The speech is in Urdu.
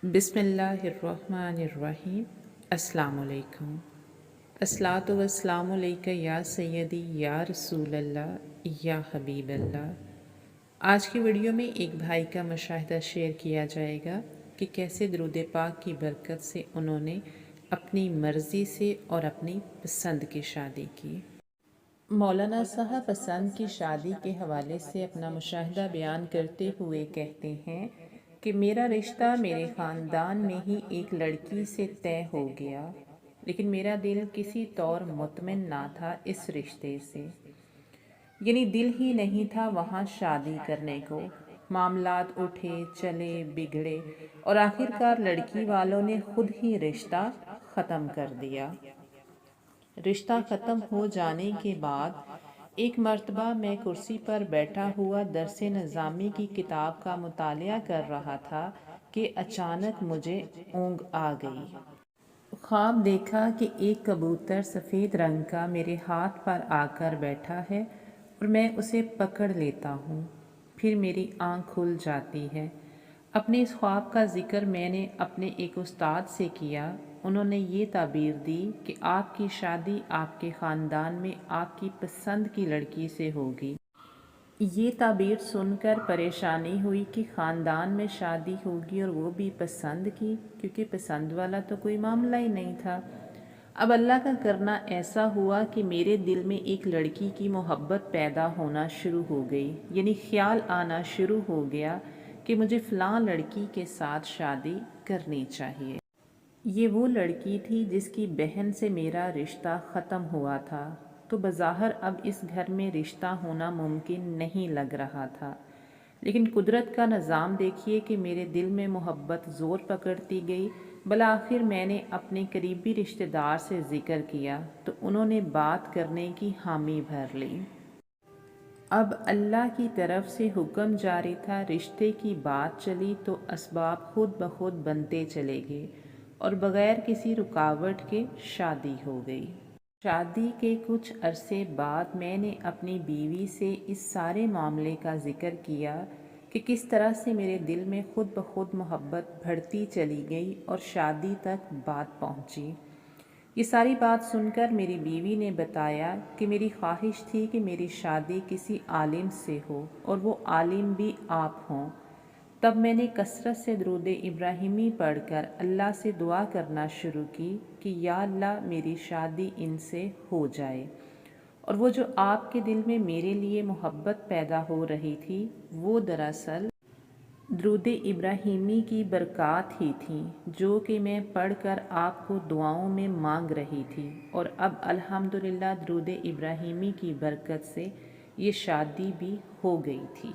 بسم اللہ الرحمن الرحیم۔ السلام علیکم۔ الصلاۃ والسلام علیکہ یا سیدی یا رسول اللہ یا حبیب اللہ۔ آج کی ویڈیو میں ایک بھائی کا مشاہدہ شیئر کیا جائے گا کہ کیسے درود پاک کی برکت سے انہوں نے اپنی مرضی سے اور اپنی پسند کی شادی کی۔ مولانا صاحب پسند کی شادی کے حوالے سے اپنا مشاہدہ بیان کرتے ہوئے کہتے ہیں کہ میرا رشتہ میرے خاندان میں ہی ایک لڑکی سے طے ہو گیا، لیکن میرا دل کسی طور مطمئن نہ تھا اس رشتے سے، یعنی دل ہی نہیں تھا وہاں شادی کرنے کو۔ معاملات اٹھے چلے بگڑے اور آخرکار لڑکی والوں نے خود ہی رشتہ ختم کر دیا۔ رشتہ ختم ہو جانے کے بعد ایک مرتبہ میں کرسی پر بیٹھا ہوا درس نظامی کی کتاب کا مطالعہ کر رہا تھا کہ اچانک مجھے اونگ آ گئی۔ خواب دیکھا کہ ایک کبوتر سفید رنگ کا میرے ہاتھ پر آ کر بیٹھا ہے اور میں اسے پکڑ لیتا ہوں، پھر میری آنکھ کھل جاتی ہے۔ اپنے اس خواب کا ذکر میں نے اپنے ایک استاد سے کیا۔ انہوں نے یہ تعبیر دی کہ آپ کی شادی آپ کے خاندان میں آپ کی پسند کی لڑکی سے ہوگی۔ یہ تعبیر سن کر پریشانی ہوئی کہ خاندان میں شادی ہوگی اور وہ بھی پسند کی، کیونکہ پسند والا تو کوئی معاملہ ہی نہیں تھا۔ اب اللہ کا کرنا ایسا ہوا کہ میرے دل میں ایک لڑکی کی محبت پیدا ہونا شروع ہو گئی، یعنی خیال آنا شروع ہو گیا کہ مجھے فلاں لڑکی کے ساتھ شادی کرنی چاہیے۔ یہ وہ لڑکی تھی جس کی بہن سے میرا رشتہ ختم ہوا تھا، تو بظاہر اب اس گھر میں رشتہ ہونا ممکن نہیں لگ رہا تھا، لیکن قدرت کا نظام دیکھیے کہ میرے دل میں محبت زور پکڑتی گئی۔ بالآخر میں نے اپنے قریبی رشتہ دار سے ذکر کیا تو انہوں نے بات کرنے کی حامی بھر لی۔ اب اللہ کی طرف سے حکم جاری تھا، رشتے کی بات چلی تو اسباب خود بخود بنتے چلے گئے اور بغیر کسی رکاوٹ کے شادی ہو گئی۔ شادی کے کچھ عرصے بعد میں نے اپنی بیوی سے اس سارے معاملے کا ذکر کیا کہ کس طرح سے میرے دل میں خود بخود محبت بڑھتی چلی گئی اور شادی تک بات پہنچی۔ یہ ساری بات سن کر میری بیوی نے بتایا کہ میری خواہش تھی کہ میری شادی کسی عالم سے ہو اور وہ عالم بھی آپ ہوں۔ تب میں نے کثرت سے درود ابراہیمی پڑھ کر اللہ سے دعا کرنا شروع کی کہ یا اللہ میری شادی ان سے ہو جائے، اور وہ جو آپ کے دل میں میرے لیے محبت پیدا ہو رہی تھی وہ دراصل درود ابراہیمی کی برکات ہی تھیں، جو کہ میں پڑھ کر آپ کو دعاؤں میں مانگ رہی تھی، اور اب الحمدللہ درود ابراہیمی کی برکت سے یہ شادی بھی ہو گئی تھی۔